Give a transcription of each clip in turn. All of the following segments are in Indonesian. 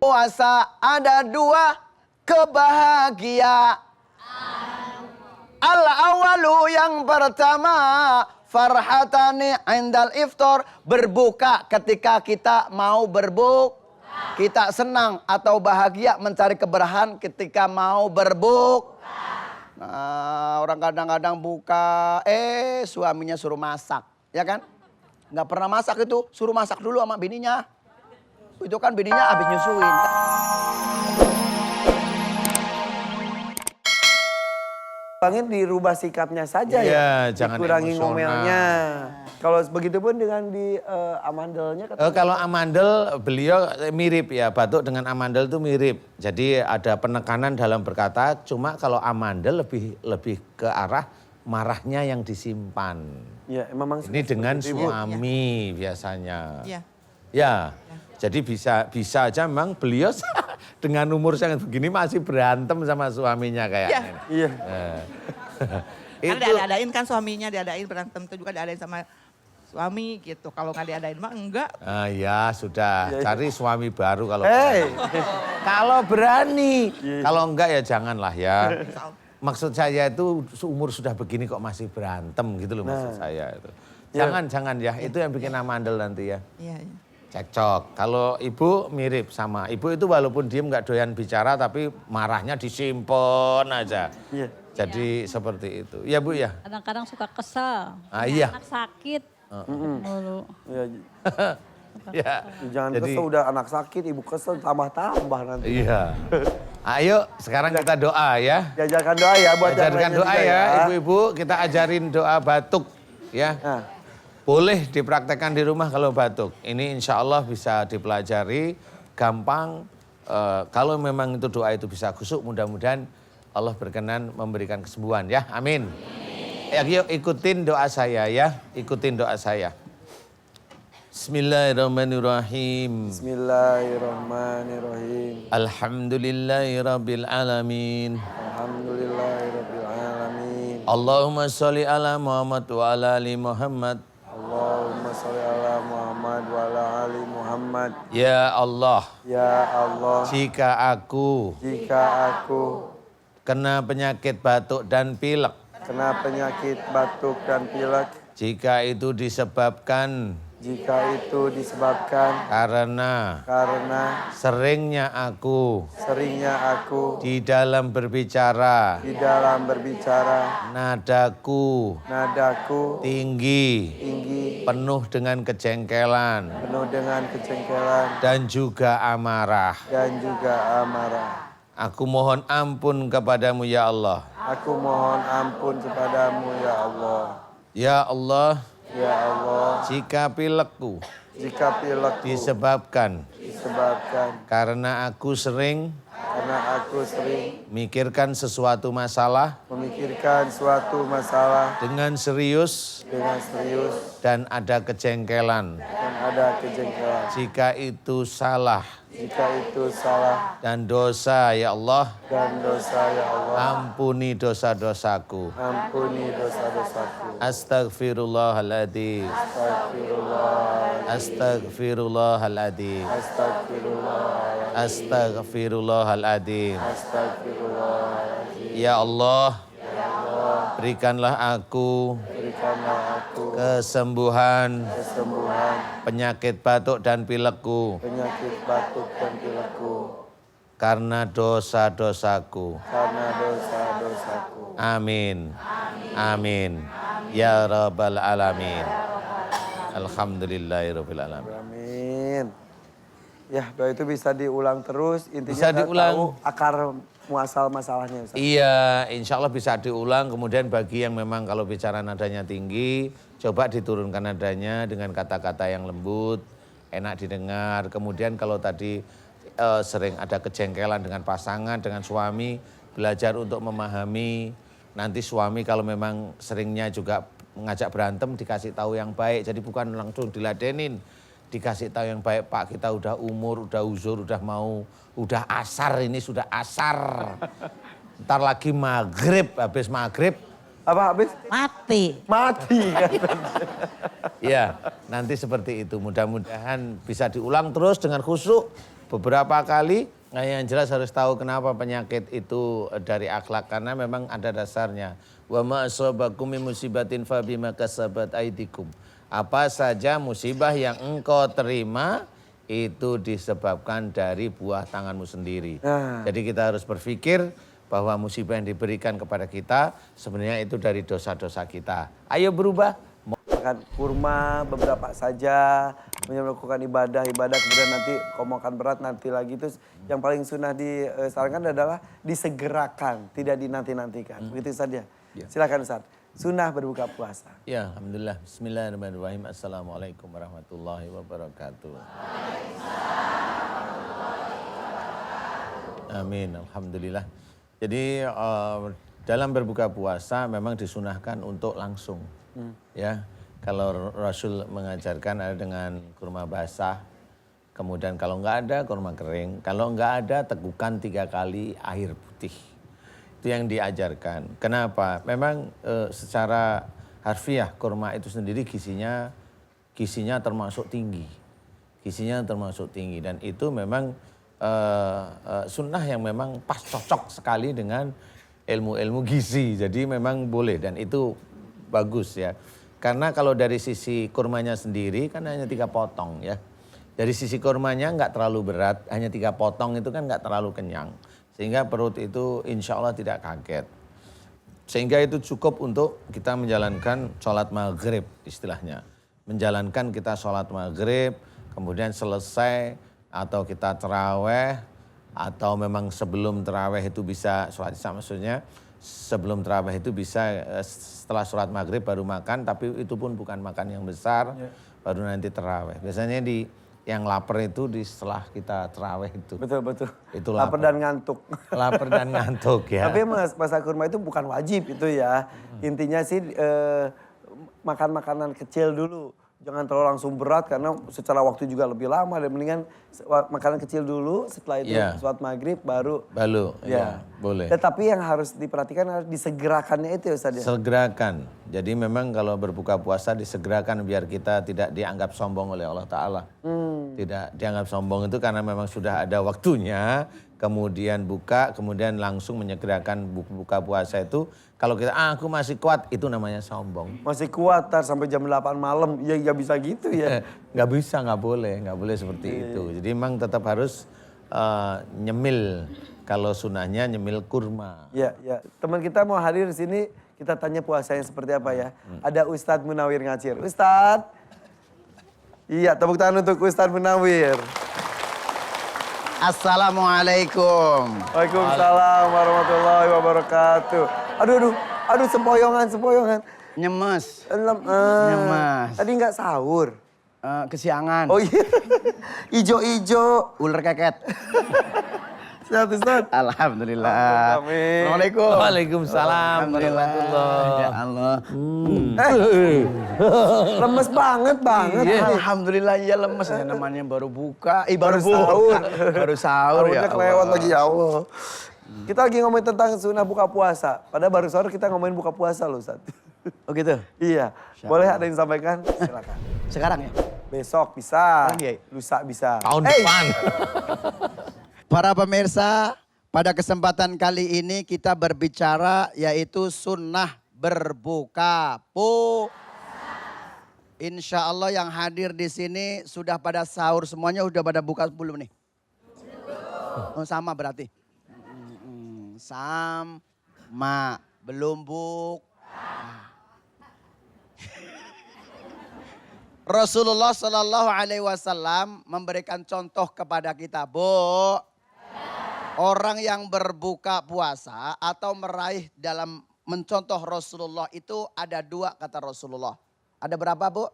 Puasa ada dua kebahagiaan. Al-awalu yang pertama, farhatani indal iftar, berbuka ketika kita mau berbuka. Kita senang atau bahagia mencari keberkahan ketika mau berbuka. Nah, orang kadang-kadang buka, suaminya suruh masak, ya kan? Nggak pernah masak itu, suruh masak dulu sama bininya. Itu kan bininya habis nyusuin. Bangin dirubah sikapnya saja ya, jangan dikurangi emosional. ngomelnya. Kalau begitu pun dengan di amandelnya. Kalau amandel beliau mirip ya, batuk dengan amandel itu mirip. Jadi ada penekanan dalam berkata, cuma kalau amandel lebih ke arah marahnya yang disimpan. Ya, memang ini dengan suami biasanya. Iya. Ya. Jadi bisa aja memang beliau dengan umur sangat begini masih berantem sama suaminya kayaknya. Iya. Kan diadain kan suaminya, diadain berantem itu juga diadain sama suami gitu. Kalau nggak diadain mah enggak. Ya sudah, cari suami baru kalau Kalau berani. Kalau enggak ya janganlah ya. Maksud saya itu umur sudah begini kok masih berantem gitu loh maksud saya itu. Jangan ya, itu yang bikin amandel nanti ya. Iya. Cekcok. Kalau ibu mirip sama. Ibu itu walaupun diem nggak doyan bicara tapi marahnya disimpan aja. Iya. Jadi seperti itu. Ya Bu ya? Kadang-kadang suka kesel. Iya. Anak sakit. Mulu. Ya. Jangan kesel udah anak sakit, ibu kesel tambah nanti. Iya. Ayo sekarang kita doa ya. Diajarkan doa ya buat ajarkan doa ya ibu-ibu, kita ajarin doa batuk ya. Boleh dipraktekkan di rumah kalau batuk. Ini insya Allah bisa dipelajari, gampang. Kalau memang itu doa itu bisa khusyuk, mudah-mudahan Allah berkenan memberikan kesembuhan ya. Amin. Yuk ikutin doa saya ya, ikutin doa saya. Bismillahirrahmanirrahim. Bismillahirrahmanirrahim. Alhamdulillahirabbil alamin. Alhamdulillahirabbil alamin. Allahumma sholli ala Muhammad wa ala ali Muhammad. Allahumma sholli ala Muhammad wa ala ali Muhammad. Ya Allah. Ya Allah. Jika aku kena penyakit batuk dan pilek. Kena penyakit batuk dan pilek. Jika itu disebabkan karena seringnya aku di dalam berbicara nadaku tinggi penuh dengan kejengkelan dan juga amarah. Aku mohon ampun kepadamu ya Allah. Ya Allah. Jika pilekku disebabkan karena aku sering mikirkan sesuatu masalah dengan serius dan ada kejengkelan. Jika itu salah dan dosa ya Allah, ampuni dosa-dosaku. Astagfirullahaladzim. Astagfirullahaladzim. Astagfirullahaladzim. Ya Allah, berikanlah aku kesembuhan penyakit batuk dan pilekku karena dosa-dosaku. Amin. Amin. Ya Rabbal Alamin. Alhamdulillahirabbil alamin. Amin. Ya, doa itu bisa diulang terus, intinya bisa diulang. Tahu akar muasal masalahnya. Ustaz. Iya, insya Allah bisa diulang. Kemudian bagi yang memang kalau bicara nadanya tinggi, coba diturunkan nadanya dengan kata-kata yang lembut, enak didengar. Kemudian kalau tadi sering ada kejengkelan dengan pasangan, dengan suami, belajar untuk memahami. Nanti suami kalau memang seringnya juga mengajak berantem, dikasih tahu yang baik. Jadi bukan langsung diladenin. Dikasih tahu yang baik, Pak kita udah umur, udah uzur, udah asar, ini sudah asar. Ntar lagi maghrib, habis maghrib. Apa habis? Mati. Ya, nanti seperti itu. Mudah-mudahan bisa diulang terus dengan khusyuk. beberapa kali, nah yang jelas harus tahu kenapa penyakit itu dari akhlak. Karena memang ada dasarnya. Wa ma asabakum min musibatin fa bima kasabat aydikum. Apa saja musibah yang engkau terima itu disebabkan dari buah tanganmu sendiri. Jadi kita harus berpikir bahwa musibah yang diberikan kepada kita sebenarnya itu dari dosa-dosa kita. Ayo berubah. Makan kurma beberapa saja, melakukan ibadah-ibadah, kemudian nanti kalau makan berat nanti lagi. Terus yang paling sunnah disarankan adalah disegerakan, tidak dinanti-nantikan. Begitu saja. Ya. Silakan Ustaz. Sunnah berbuka puasa. Ya, alhamdulillah. Bismillahirrahmanirrahim. Assalamualaikum warahmatullahi wabarakatuh. Amin, alhamdulillah. Jadi dalam berbuka puasa memang disunahkan untuk langsung. Ya, kalau Rasul mengajarkan ada dengan kurma basah, kemudian kalau nggak ada kurma kering, kalau nggak ada tegukan 3 kali air putih. Itu yang diajarkan. Kenapa? Memang secara harfiah kurma itu sendiri gizinya termasuk tinggi. Gizinya termasuk tinggi dan itu memang sunnah yang memang pas cocok sekali dengan ilmu-ilmu gizi. Jadi memang boleh dan itu bagus ya. Karena kalau dari sisi kurmanya sendiri kan hanya 3 potong ya. Dari sisi kurmanya nggak terlalu berat, hanya 3 potong itu kan nggak terlalu kenyang. Sehingga perut itu insya Allah tidak kaget. Sehingga itu cukup untuk kita menjalankan sholat maghrib istilahnya. Menjalankan kita sholat maghrib, kemudian selesai atau kita terawih, atau memang sebelum terawih itu bisa sholat isya maksudnya. Sebelum terawih itu bisa setelah sholat maghrib baru makan, tapi itu pun bukan makan yang besar, baru nanti terawih. Biasanya yang lapar itu setelah kita terawih itu. Betul, betul. Itu lapar dan ngantuk. Lapar dan ngantuk ya. Tapi masak kurma itu bukan wajib itu ya. Intinya sih makan makanan kecil dulu. Jangan terlalu langsung berat karena secara waktu juga lebih lama. Dan mendingan makanan kecil dulu, setelah itu sholat maghrib baru. Ya, boleh. Tetapi yang harus diperhatikan harus disegerakannya itu ya Ustaz ya? Segerakan. Jadi memang kalau berbuka puasa disegerakan biar kita tidak dianggap sombong oleh Allah Ta'ala. Tidak dianggap sombong itu karena memang sudah ada waktunya. Kemudian buka, kemudian langsung menyegerakan buka puasa itu. Kalau kita, aku masih kuat, itu namanya sombong. Masih kuat, sampai jam 8 malam, ya nggak bisa gitu ya. Nggak bisa, nggak boleh seperti itu. Jadi memang tetap harus nyemil. Kalau sunahnya nyemil kurma. Ya. Teman kita mau hadir di sini, kita tanya puasanya seperti apa ya. Ada Ustadz Munawir Ngacir. Ustadz. Iya, tepuk tangan untuk Ustadz Munawir. Assalamualaikum. Waalaikumsalam warahmatullahi wabarakatuh. Aduh, sempoyongan. Nyemes. Nyemes. Tadi nggak sahur. Kesiangan. Oh iya, ijo-ijo. Ular keket. Sehat Ustaz? Alhamdulillah. Amin. Assalamualaikum. Waalaikumsalam warahmatullahi. Ya Allah. Lemes banget. Alhamdulillah ya lemes ya namanya baru buka. Baru sahur. Baru sahur ya. Udah kelewat lagi ya Allah. Kita lagi ngomongin tentang sunnah buka puasa. Padahal baru sahur kita ngomongin buka puasa loh Ustaz. Oh gitu? Iya. Boleh ada yang disampaikan? Silakan. Sekarang ya? Besok bisa. Sekarang, Kiai? Lusa bisa. Tahun depan. Para pemirsa, pada kesempatan kali ini kita berbicara yaitu sunnah berbuka puasa. Insya Allah yang hadir di sini sudah pada sahur semuanya, udah pada buka belum nih? Oh, sama berarti. Sama, belum buka. Rasulullah Shallallahu Alaihi Wasallam memberikan contoh kepada kita, Bu. Orang yang berbuka puasa atau meraih dalam mencontoh Rasulullah itu ada 2 kata Rasulullah. Ada berapa, Bu?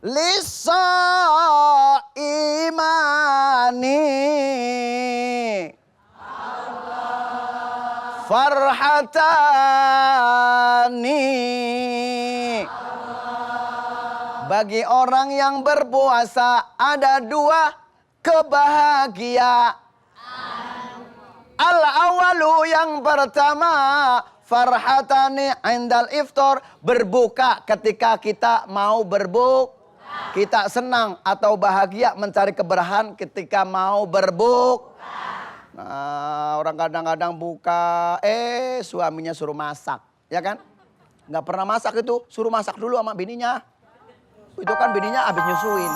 2. Lisa imani farhatani. Bagi orang yang berpuasa ada 2 kebahagiaan. Al-awalu yang pertama, farhatani indal iftar, berbuka ketika kita mau berbuka. Kita senang atau bahagia mencari keberkahan ketika mau berbuka. Nah, orang kadang-kadang buka, suaminya suruh masak, ya kan? Nggak pernah masak itu, suruh masak dulu sama bininya. Itu kan bininya habis nyusuin.